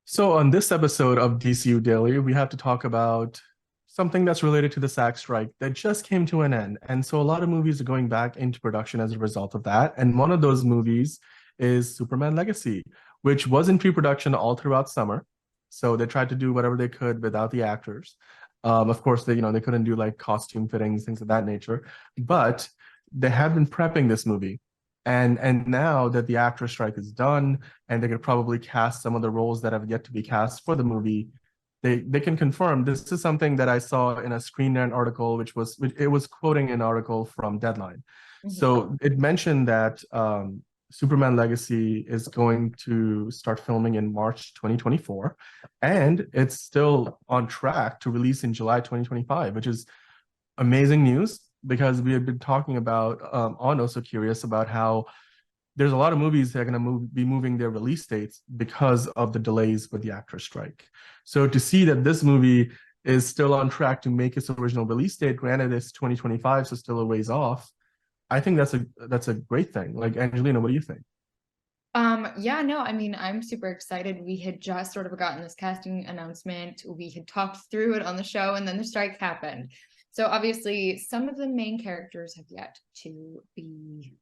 So, on this episode of DCU Daily, we have to talk about something that's related to the SAG strike that just came to an end. And so, a lot of movies are going back into production as a result of that. And one of those movies is Superman Legacy, which was in pre production all throughout summer. So, they tried to do whatever they could without the actors. Of course, they couldn't do like costume fittings, things of that nature, but they have been prepping this movie. And now that the actor strike is done, and they could probably cast some of the roles that have yet to be cast for the movie, they can confirm this is something that I saw in a Screen Rant article, it was quoting an article from Deadline. So it mentioned that Superman Legacy is going to start filming in March 2024, and it's still on track to release in July 2025, which is amazing news because we have been talking about on Also Curious about how there's a lot of movies that are going to be moving their release dates because of the delays with the actor strike. So to see that this movie is still on track to make its original release date, granted it's 2025, so still a ways off, I think that's a great thing. Like, Angelina, what do you think? Yeah, no, I mean, I'm super excited. We had just sort of gotten this casting announcement. We had talked through it on the show, and then the strike happened. So obviously, some of the main characters have yet to be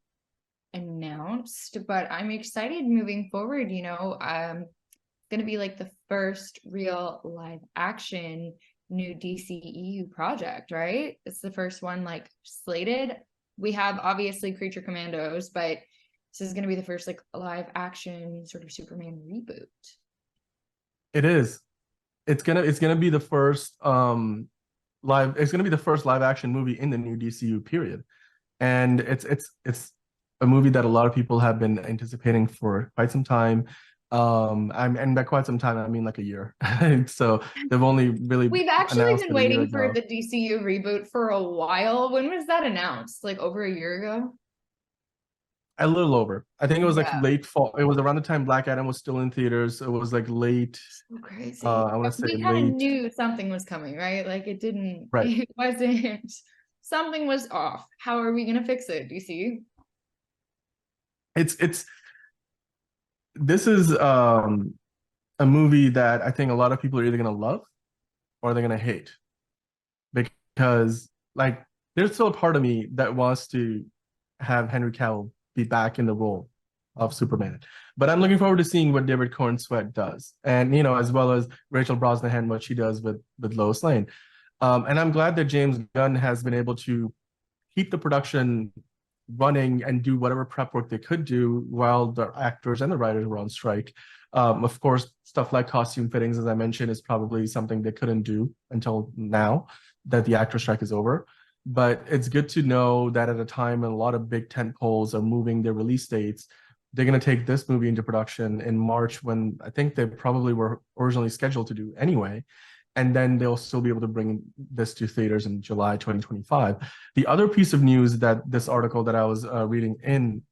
announced, but I'm excited moving forward. Going to be like the first real live action new DCEU project, right? It's the first one like slated. We have obviously Creature Commandos, but this is going to be the first like live action sort of Superman reboot. It is. It's gonna be the first it's gonna be the first live action movie in the new DCU period. And it's a movie that a lot of people have been anticipating for quite some time. And by quite some time, I mean like a year. So they've only really We've actually announced been it a year waiting for ago. the DCU reboot for a while. When was that announced? Like over a year ago? A little over. I think it was like Yeah. late fall. It was around the time Black Adam was still in theaters. So it was like late, So crazy. I want to say We kind of late, knew something was coming, right? Like it didn't, right. it wasn't, something was off. How are we going to fix it, DC? It's this is a movie that I think a lot of people are either gonna love or they're gonna hate because like there's still a part of me that wants to have Henry Cavill be back in the role of Superman. But I'm looking forward to seeing what David Cornsweet does, and as well as Rachel Brosnahan, what she does with Lois Lane. And I'm glad that James Gunn has been able to keep the production running and do whatever prep work they could do while the actors and the writers were on strike. Of course, stuff like costume fittings, as I mentioned, is probably something they couldn't do until now that the actor strike is over. But it's good to know that at a time when a lot of big tent poles are moving their release dates, they're going to take this movie into production in March when I think they probably were originally scheduled to do anyway. And then they'll still be able to bring this to theaters in July 2025. The other piece of news that this article that I was reading in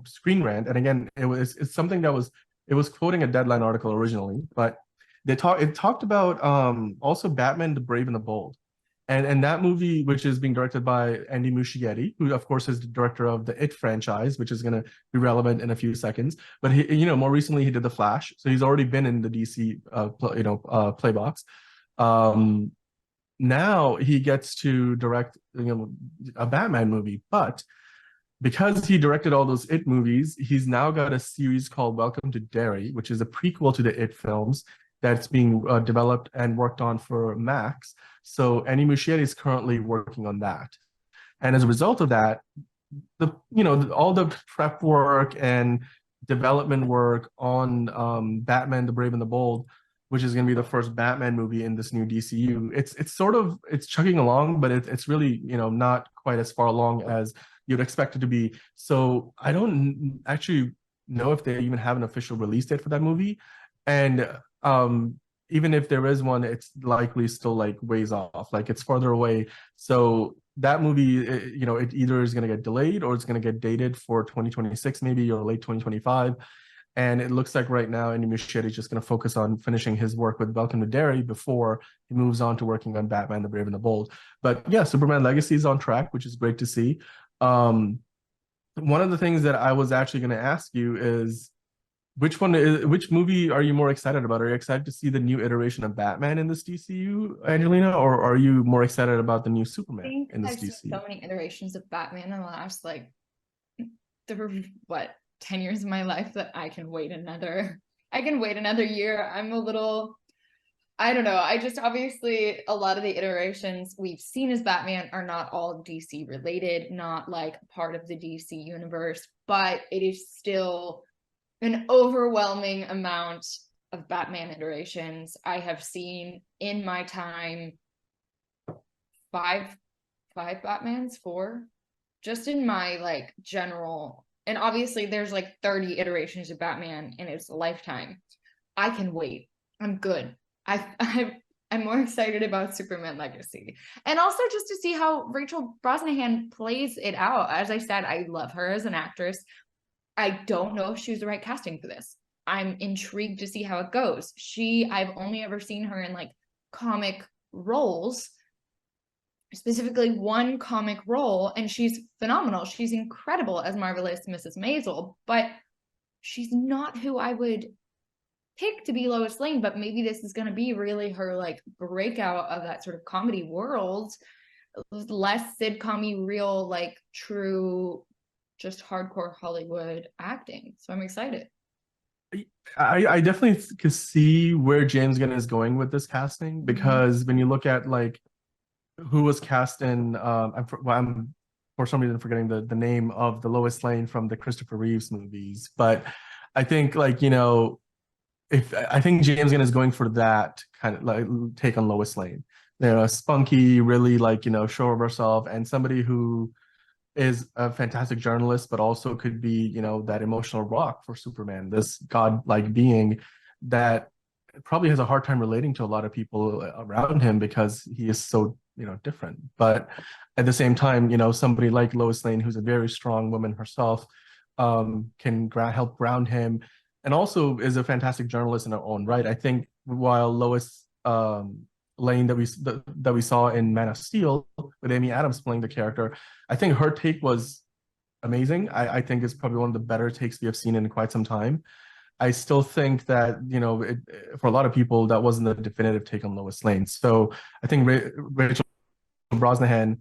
Screen Rant, and again, it's something that it was quoting a Deadline article originally, but it talked about also Batman: The Brave and the Bold, and that movie, which is being directed by Andy Muschietti, who of course is the director of the It franchise, which is going to be relevant in a few seconds. But more recently he did The Flash, so he's already been in the DC playbox. Um, Now he gets to direct a Batman movie, but because he directed all those It movies, he's now got a series called Welcome to Derry, which is a prequel to the It films that's being developed and worked on for Max. So Andy Muschietti is currently working on that, and as a result of that, all the prep work and development work on Batman: The Brave and the Bold, which is going to be the first Batman movie in this new DCU. It's chugging along, but it's really not quite as far along as you'd expect it to be. So I don't actually know if they even have an official release date for that movie, and even if there is one, it's likely still like ways off, like it's farther away. So that movie, it either is going to get delayed or it's going to get dated for 2026 maybe or late 2025. And it looks like right now, Andy Muschietti is just going to focus on finishing his work with Welcome to Derry before he moves on to working on Batman: The Brave and the Bold. But yeah, Superman Legacy is on track, which is great to see. One of the things that I was actually going to ask you is, which movie are you more excited about? Are you excited to see the new iteration of Batman in this DCU, Angelina, or are you more excited about the new I Superman think in this I've seen DCU? so many iterations of Batman in the last like what 10 years of my life that I can wait another year. I'm a little I don't know. I just obviously a lot of the iterations we've seen as Batman are not all DC related, not like part of the DC universe, but it is still an overwhelming amount of Batman iterations I have seen in my time. Five, five Batmans, four, just in my like general. And obviously, there's like 30 iterations of Batman in its lifetime. I can wait. I'm good. I'm more excited about Superman Legacy. And also just to see how Rachel Brosnahan plays it out. As I said, I love her as an actress. I don't know if she was the right casting for this. I'm intrigued to see how it goes. I've only ever seen her in like comic roles, specifically one comic role, and she's phenomenal. She's incredible as Marvelous Mrs. Maisel, but she's not who I would pick to be Lois Lane. But maybe this is going to be really her like breakout of that sort of comedy world, less sitcom-y, real, like true, just hardcore Hollywood acting. So I'm excited. I definitely could see where James Gunn is going with this casting Mhm. because when you look at like who was cast in, I'm for some reason forgetting the name of the Lois Lane from the Christopher Reeves movies, but I think like if I think James Gunn is going for that kind of like take on Lois Lane, spunky, really like sure of herself, and somebody who is a fantastic journalist, but also could be, that emotional rock for Superman, this godlike being that probably has a hard time relating to a lot of people around him because he is so, different. But at the same time, somebody like Lois Lane, who's a very strong woman herself, can help ground him and also is a fantastic journalist in her own right. I think while Lois Lane that we saw in Man of Steel with Amy Adams playing the character, I think her take was amazing. I think it's probably one of the better takes we have seen in quite some time. I still think that for a lot of people that wasn't the definitive take on Lois Lane. So I think Rachel Brosnahan,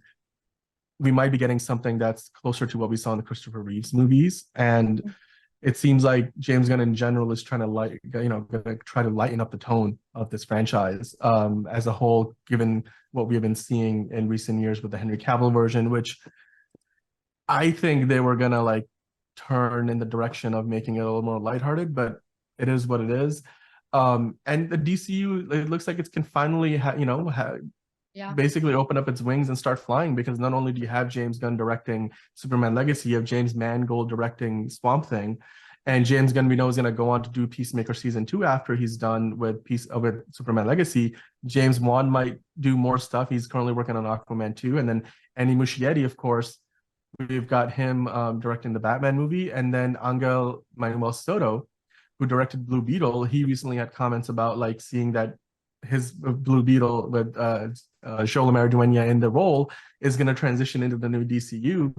we might be getting something that's closer to what we saw in the Christopher Reeves movies, and it seems like James Gunn in general is trying to gonna try to lighten up the tone of this franchise as a whole, given what we have been seeing in recent years with the Henry Cavill version, which I think they were gonna like turn in the direction of making it a little more lighthearted, but it is what it is. And the DCU, it looks like it can finally, Yeah. basically open up its wings and start flying because not only do you have James Gunn directing Superman Legacy, you have James Mangold directing Swamp Thing, and James Gunn we know is going to go on to do Peacemaker season 2 after he's done with Superman Legacy. James Wan might do more stuff. He's currently working on Aquaman 2, and then Andy Muschietti, of course, we've got him directing the Batman movie, and then Angel Manuel Soto, who directed Blue Beetle. He recently had comments about like seeing that his Blue Beetle with Joel Duenya in the role is going to transition into the new DCU.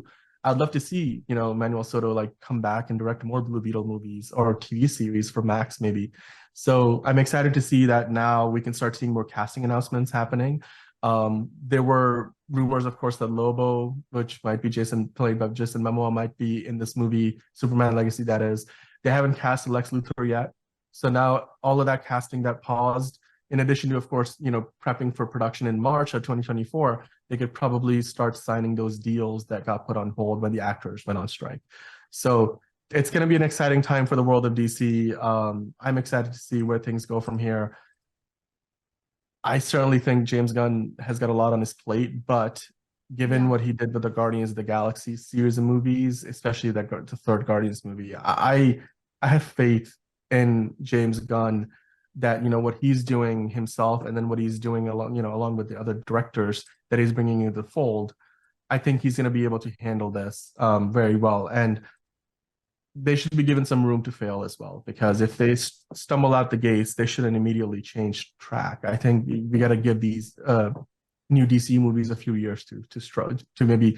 I'd love to see, Manuel Soto like come back and direct more Blue Beetle movies or TV series for Max maybe. So I'm excited to see that now we can start seeing more casting announcements happening. There were rumors, of course, that Lobo, which might be played by Jason Momoa, might be in this movie, Superman Legacy, that is. They haven't cast Lex Luthor yet. So now all of that casting that paused, in addition to, of course, prepping for production in March of 2024, they could probably start signing those deals that got put on hold when the actors went on strike. So it's going to be an exciting time for the world of DC. I'm excited to see where things go from here. I certainly think James Gunn has got a lot on his plate, but given Yeah. what he did with the Guardians of the Galaxy series of movies, especially the third Guardians movie, I have faith in James Gunn that what he's doing himself and then what he's doing along with the other directors that he's bringing into the fold. I think he's going to be able to handle this very well, and they should be given some room to fail as well, because if they stumble out the gates, they shouldn't immediately change track. I think we got to give these new DC movies a few years to maybe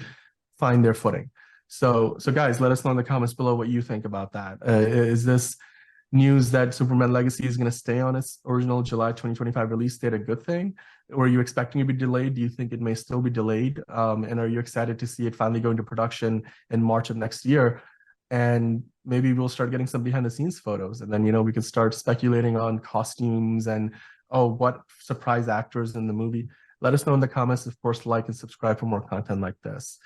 find their footing. So guys, let us know in the comments below what you think about that. Is this news that Superman Legacy is going to stay on its original July 2025 release date a good thing? Or are you expecting it to be delayed? Do you think it may still be delayed? And are you excited to see it finally go into production in March of next year? And maybe we'll start getting some behind the scenes photos, and then we can start speculating on costumes and, oh, what surprise actors in the movie. Let us know in the comments. Of course, like and subscribe for more content like this.